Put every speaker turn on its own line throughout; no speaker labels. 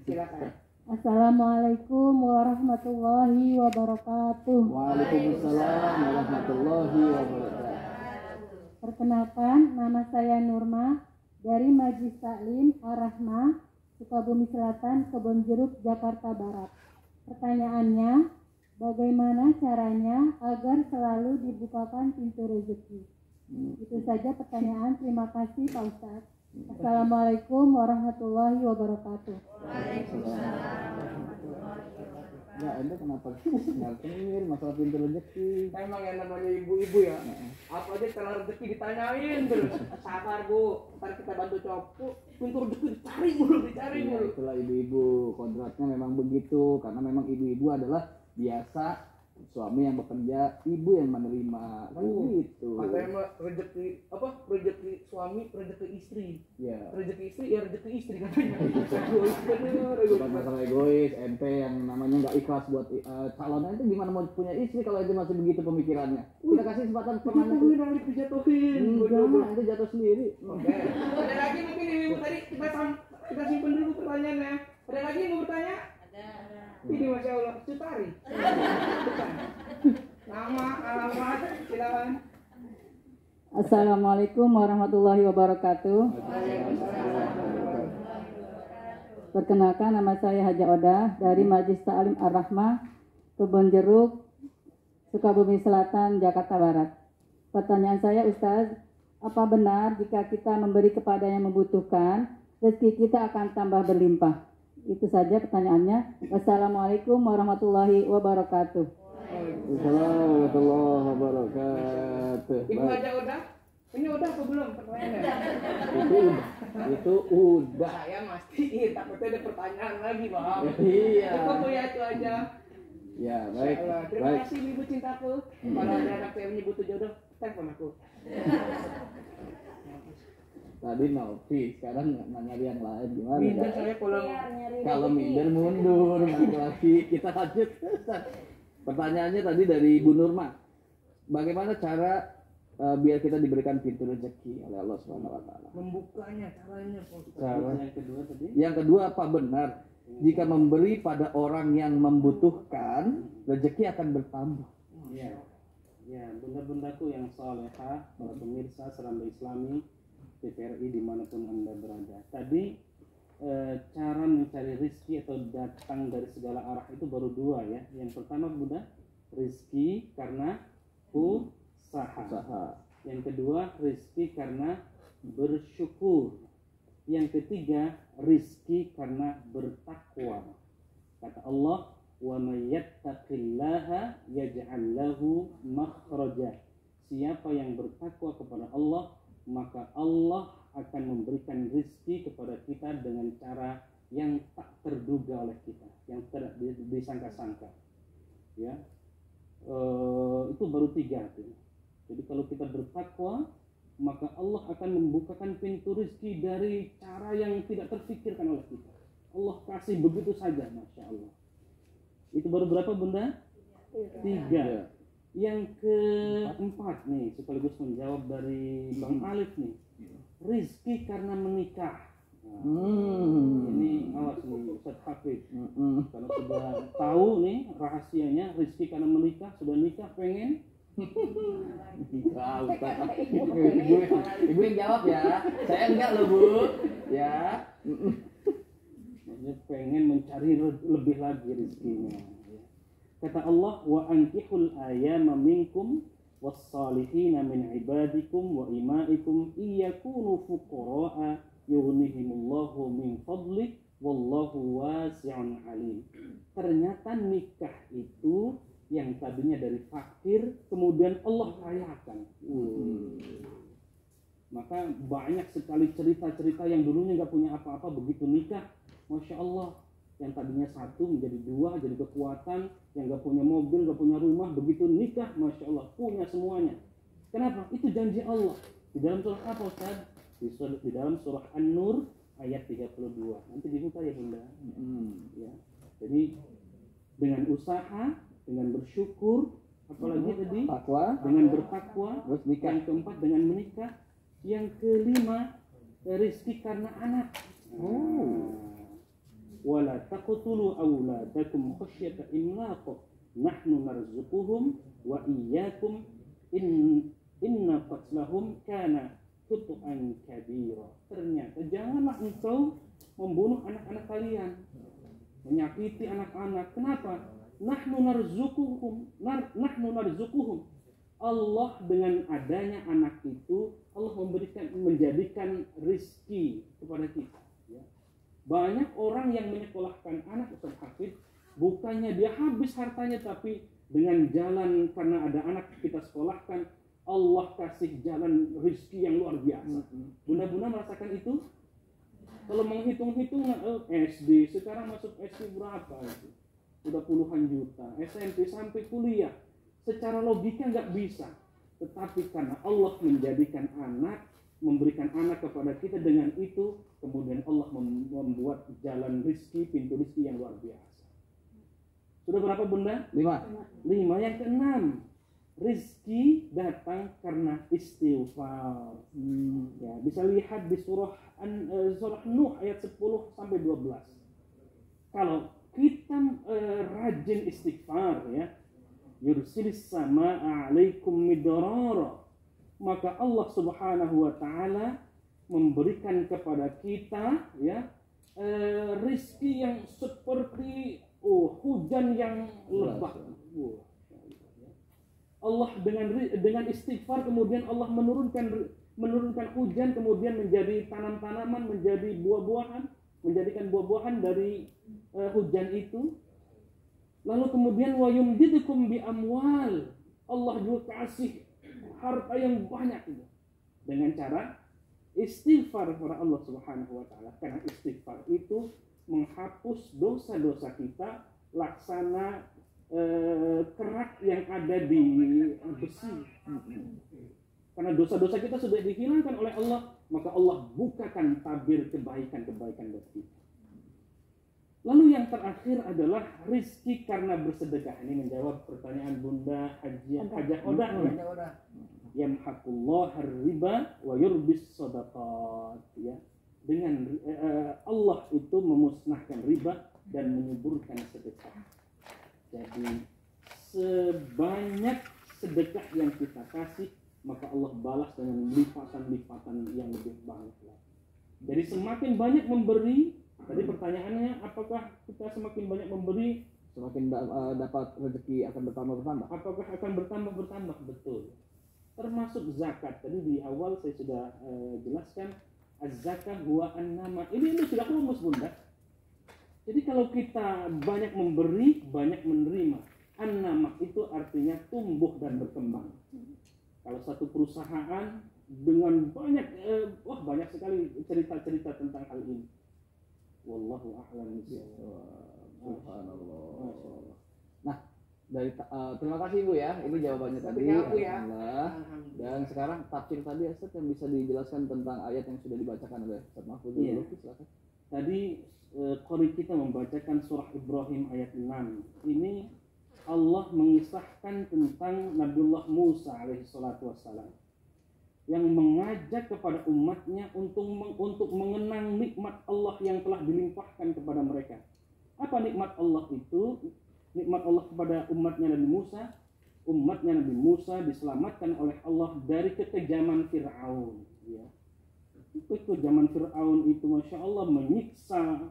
Silakan.
Assalamualaikum warahmatullahi wabarakatuh.
Waalaikumsalam warahmatullahi wabarakatuh.
Perkenalkan, nama saya Nurma dari Majlis Taklim Ar-Rahmah, Sukabumi Selatan, Kebonjeruk, Jakarta Barat. Pertanyaannya, bagaimana caranya agar selalu dibukakan pintu rezeki? Itu saja pertanyaan. Terima kasih Pak Ustadz. Assalamualaikum warahmatullahi wabarakatuh.
Ya, ente kenapa ngerti masalah pintu rezeki?
Memang yang namanya ibu-ibu ya. Apa aja kalau rezeki ditanyain terus. Sabar Bu, ntar kita bantu copu. Pintu rezeki dicari mulu.
Ya, itulah ibu-ibu, kodratnya memang begitu. Karena memang ibu-ibu adalah biasa suami yang bekerja, ibu yang menerima, kan gitu.
Katanya mah rezeki apa? Rezeki suami, rezeki istri.
Ya.
Rezeki istri ya rezeki istri katanya.
Bukan masalah egois, ente yang namanya nggak ikhlas buat calonnya itu gimana mau punya istri kalau ente masih begitu pemikirannya? Kita kasih kesempatan pertanyaan itu.
Nanti dijatuhin.
Enggak, ente jatuh sendiri.
Oke. Ada lagi mungkin ibu tadi kita simpen dulu pertanyaannya. Ada lagi yang mau bertanya? Ada. Ini Masya Allah, Cutari. Nama, alamat, silakan.
Assalamualaikum warahmatullahi wabarakatuh. Perkenalkan, nama saya Haja Oda dari Majlis Taklim Ar-Rahmah, Kebonjeruk, Sukabumi Selatan, Jakarta Barat. Pertanyaan saya, Ustaz, apa benar jika kita memberi kepada yang membutuhkan, rezeki kita akan tambah berlimpah? Itu saja pertanyaannya. Wassalamualaikum warahmatullahi wabarakatuh.
Waalaikumsalam warahmatullahi wabarakatuh.
Ibu Haja udah? Ini udah atau belum pertanyaannya?
Itu udah.
Saya mastiin, takutnya ada pertanyaan lagi, Bang.
Iya.
Cukup ya itu aja.
Ya, baik.
Terima kasih Ibu cintaku. Kalau ada anak yang butuh jodoh, telepon aku.
Tadi Novi, sekarang nanya yang lain gimana?
Minder saya pulang.
Kalau minder mundur, lagi kita lanjut. Pertanyaannya tadi dari Bu Nurma. Bagaimana cara biar kita diberikan pintu rezeki oleh Allah Subhanahu wa taala?
Membukanya caranya.
Cara
yang kedua tadi.
Yang kedua, apa benar jika memberi pada orang yang membutuhkan, rezeki akan bertambah?
Iya. Ya, bunda-bundaku yang salehah, para pemirsa Serambi Islami TVRI dimanapun Anda berada. Tadi cara mencari rizki atau datang dari segala arah itu baru dua ya. Yang pertama Bunda, rizki karena usaha. Yang kedua, rizki karena bersyukur. Yang ketiga, rizki karena bertakwa. Kata Allah, wa may yattaqillaha yaj'al lahu makhraja. Siapa yang bertakwa kepada Allah, maka Allah akan memberikan rezeki kepada kita dengan cara yang tak terduga oleh kita, yang tidak disangka-sangka. Ya, itu baru tiga tuh. Jadi kalau kita bertakwa, maka Allah akan membukakan pintu rezeki dari cara yang tidak terfikirkan oleh kita. Allah kasih begitu saja, masya Allah. Itu baru berapa Bunda? Tiga. Yang keempat nih, sekaligus menjawab dari Bang Alif nih, rizki karena menikah. Ini awas nih Ustaz Hafid. Kalau sudah tahu nih rahasianya, rizki karena menikah, sudah nikah pengen
Ibu yang jawab ya. Saya enggak loh Bu. Ya.
Maksudnya pengen mencari lebih lagi rizkinya. Kata Allah, wa ankihul ayama minkum was-salihina min ibadikum wa imaikum iyakunu fuqara'a yughnihimullahu min fadlih wallahu wasi'un alim. Ternyata nikah itu yang tadinya dari fakir kemudian Allah kayakan. Maka banyak sekali cerita-cerita yang dulunya nggak punya apa-apa, begitu nikah, masya Allah, yang tadinya satu menjadi dua, jadi kekuatan. Yang gak punya mobil, gak punya rumah, begitu nikah, masya Allah, punya semuanya. Kenapa? Itu janji Allah. Di dalam surah apa Ustaz? Di dalam surah An-Nur ayat 32. Nanti dibuka ya Bunda. Ya. Jadi dengan usaha, dengan bersyukur, apalagi tadi
takwa,
dengan bertakwa,
terus nikah.
Yang keempat dengan menikah. Yang kelima, rezeki karena anak. wala taqtulu auladakum khasyata imlaq nahnu narzuquhum wa iyyakum inna qatlahum kana khutu'an kabira. Ternyata janganlah engkau membunuh anak-anak kalian, menyakiti anak-anak. Kenapa? Nahnu narzuquhum. Allah dengan adanya anak itu, Allah menjadikan rizki kepada kita. Ya. Banyak orang yang menyekolahkan anak Ustaz Hafid, bukannya dia habis hartanya, tapi dengan jalan karena ada anak kita sekolahkan, Allah kasih jalan rizki yang luar biasa. Bunda-bunda merasakan itu? Kalau menghitung-hitung SD, sekarang masuk SD berapa itu? Udah puluhan juta. SMP sampai kuliah. Secara logika nggak bisa. Tetapi karena Allah menjadikan anak, memberikan anak kepada kita, dengan itu kemudian Allah membuat jalan rizki, pintu rizki yang luar biasa. Sudah berapa bunda?
5.
Yang keenam, rizki datang karena istighfar. Ya, bisa lihat di surah Nuh ayat 10 sampai 12. Kalau kita rajin istighfar, ya, yursilis samaa 'alaikum midrara, maka Allah Subhanahu wa taala memberikan kepada kita, ya, rizki yang seperti hujan yang lebat. Allah dengan istighfar kemudian Allah menurunkan hujan, kemudian menjadi tanam-tanaman, menjadi buah-buahan, menjadikan buah-buahan dari hujan itu. Lalu kemudian wa yumdidukum bi amwal, Allah juga kasih harta yang banyak itu dengan cara istighfar kepada Allah Subhanahu wa taala. Karena istighfar itu menghapus dosa-dosa kita laksana kerak yang ada di besi. Karena dosa-dosa kita sudah dihilangkan oleh Allah, maka Allah bukakan tabir kebaikan-kebaikan buat kita. Lalu yang terakhir adalah rizki karena bersedekah. Ini menjawab pertanyaan Bunda Hajah Odah. Yamhaqullah riba wa yurbis sadaqat. Ya. Dengan Allah itu memusnahkan riba dan menyuburkan sedekah. Jadi sebanyak sedekah yang kita kasih, maka Allah balas dengan lipatan-lipatan yang lebih banyak lagi. Jadi semakin banyak memberi, tadi pertanyaannya apakah kita semakin banyak memberi
Semakin dapat rezeki akan bertambah-bertambah.
apakah akan bertambah-bertambah? Betul. Termasuk zakat. Tadi di awal saya sudah jelaskan, az-zakah huwa an-nama. Ini sudah rumus bunda. Jadi kalau kita banyak memberi, banyak menerima. An-nama itu artinya tumbuh dan berkembang. Kalau satu perusahaan dengan banyak banyak sekali cerita-cerita tentang hal ini. Wallahu a'lam bishawab.
Subhanallah. Nah, terima kasih Bu ya. Ini jawabannya tadi.
Bu ya.
Alhamdulillah. Dan sekarang tafsir tadi Ustaz yang bisa dijelaskan tentang ayat yang sudah dibacakan oleh Ustaz Mahfuz.
Iya.
Silakan.
Tadi qari kita membacakan surah Ibrahim ayat 6. Ini Allah mengisahkan tentang Nabiullah Musa alaihi salatu wassalam yang mengajak kepada umatnya untuk mengenang nikmat Allah yang telah dilimpahkan kepada mereka. Apa nikmat Allah itu? Nikmat Allah kepada umatnya Nabi Musa. Umatnya Nabi Musa diselamatkan oleh Allah dari kekejaman Fir'aun. Ya. Kekejaman Fir'aun itu Masya Allah menyiksa,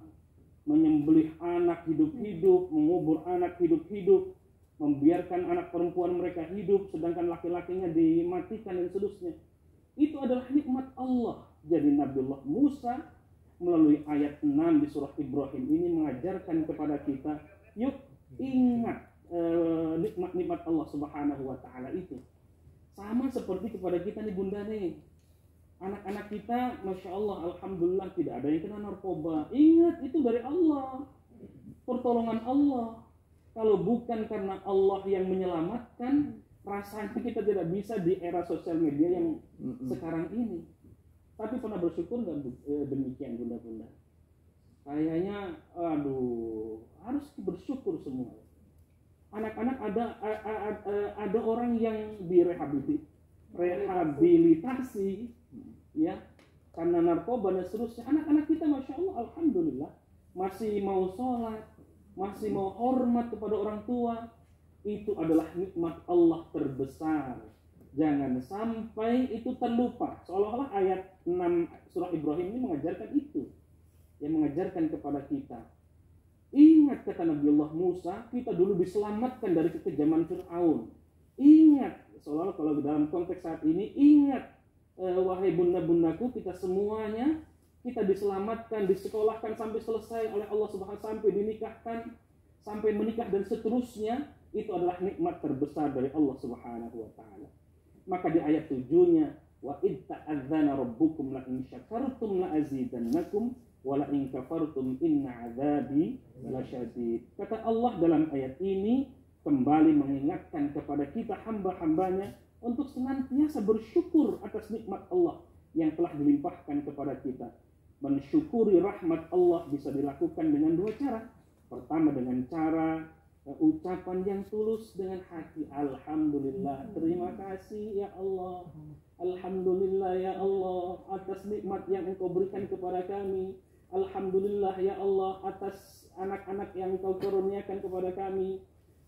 menyembelih anak hidup-hidup, mengubur anak hidup-hidup, membiarkan anak perempuan mereka hidup, sedangkan laki-lakinya dimatikan dan seterusnya. Itu adalah nikmat Allah. Jadi Nabiullah Musa melalui ayat 6 di surah Ibrahim ini mengajarkan kepada kita, yuk ingat nikmat-nikmat Allah Subhanahu wa taala itu. Sama seperti kepada kita nih bunda nih. Anak-anak kita Masya Allah alhamdulillah tidak ada yang kena narkoba. Ingat itu dari Allah, pertolongan Allah. Kalau bukan karena Allah yang menyelamatkan, rasanya kita tidak bisa di era sosial media yang sekarang ini. Tapi pernah bersyukur nggak demikian bunda-bunda? Kayaknya harus bersyukur semua. Anak-anak ada orang yang rehabilitasi ya karena narkoba dan seterusnya. Anak-anak kita Masya Allah alhamdulillah masih mau sholat, masih mau hormat kepada orang tua, itu adalah nikmat Allah terbesar. Jangan sampai itu terlupa. Seolah-olah ayat 6 surah Ibrahim ini mengajarkan itu. Yang mengajarkan kepada kita. Ingat kata Nabiullah Musa, kita dulu diselamatkan dari kekejaman Fir'aun. Ingat, seolah-olah kalau dalam konteks saat ini, ingat wahai bunda-bundaku, kita semuanya, kita diselamatkan, disekolahkan sampai selesai oleh Allah Subhanahu wa taala, sampai dinikahkan, sampai menikah dan seterusnya. Itu adalah nikmat terbesar dari Allah Subhanahu wa taala. Maka di ayat 7-nya, wa id ta'adzana rabbukum la in syakartum la azidannakum wa la in kafartum inna 'adzabi lasyadid. Kata Allah dalam ayat ini kembali mengingatkan kepada kita hamba-hambanya untuk senantiasa bersyukur atas nikmat Allah yang telah dilimpahkan kepada kita. Mensyukuri rahmat Allah bisa dilakukan dengan dua cara. Pertama dengan cara ucapan yang tulus dengan hati. Alhamdulillah, terima kasih ya Allah. Alhamdulillah ya Allah atas nikmat yang Engkau berikan kepada kami. Alhamdulillah ya Allah atas anak-anak yang Engkau karuniakan kepada kami.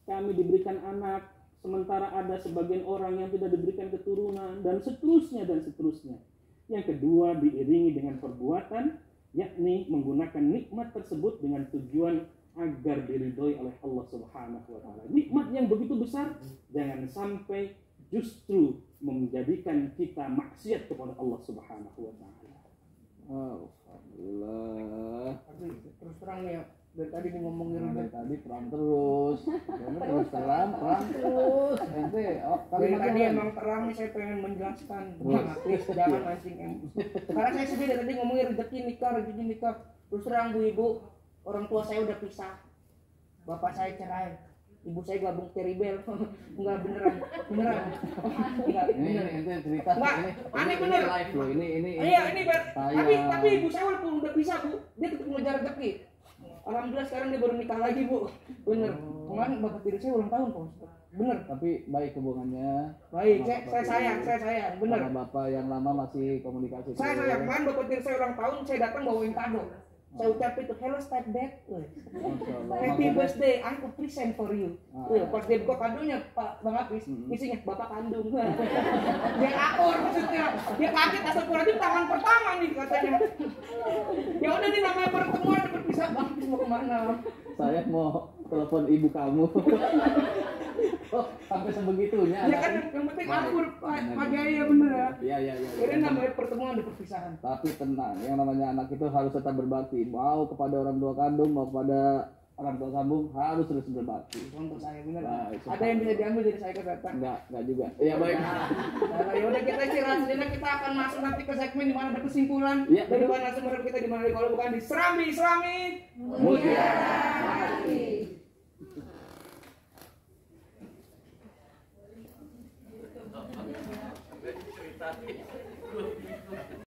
Kami diberikan anak, sementara ada sebagian orang yang tidak diberikan keturunan, dan seterusnya dan seterusnya. Yang kedua diiringi dengan perbuatan, yakni menggunakan nikmat tersebut dengan tujuan agar diridhoi oleh Allah Subhanahu wa taala. Nikmat yang begitu besar jangan sampai justru menjadikan kita maksiat kepada Allah Subhanahu wa taala.
Alhamdulillah.
Tapi terus terang nih ya, dari tadi nih ngomongin
Dari tadi perang terus. Terus terang terus. Ente
dari
kalimatnya
tadi
kan?
emang terang nih, saya pengen menjelaskan.
Terus.
Nah, please jangan mancing emosi. Karena saya sendiri dari tadi ngomongin rezeki nikah. Terus terang Bu Ibu, orang tua saya udah pisah. Bapak saya cerai. Ibu saya gabung Teribel. Enggak beneran. Enggak
Ini
bener.
ente cerita
Enggak, aneh bener.
live loh. Ini.
Iya, ini
Saya-
tapi ibu saya walaupun udah pisah Bu, dia tetap mengejar rezeki. Alhamdulillah sekarang dia baru nikah lagi Bu. Bener. Kemarin bapak tiri saya ulang tahun Pak Ustaz. Bener.
Tapi baik hubungannya.
Baik,
Sama
saya
bapak
sayang,
tiri.
saya sayang, bener.
Sama bapak yang lama masih komunikasi.
Saya
terus.
sayang, kemarin bapak tiri saya ulang tahun, saya datang bawain kado. Saya ucap itu, hello step dad.
Masya Allah.
Happy
Makanya-
birthday, I have present for you. Pas dia buka kadonya, Pak Bang Apis, isinya bapak kandung. Dia akur maksudnya, dia kaget asal kurang tangan pertama nih katanya. Ya udah nih namanya pertemuan berpisah, Bang Apis mau kemana?
Saya mau telepon ibu kamu. Oh, sampai sebegitunya.
Ya kan yang penting akur, Pak Jaya bener ya.
Iya.
Ini namanya pertemuan ada perpisahan.
Tapi tenang, yang namanya anak itu harus tetap berbakti. Mau kepada orang tua kandung, mau kepada orang tua sambung, harus terus berbakti.
Untuk saya bener.
Baik,
Ada yang bisa diambil dari saya kedatang.
Enggak juga. Iya baik.
Nah, yaudah kita istirahat sejenak, kita akan masuk nanti ke segmen di mana ada kesimpulan
Iya.
dari mana sumber kita di mana kalau bukan di Serambi
Mulia.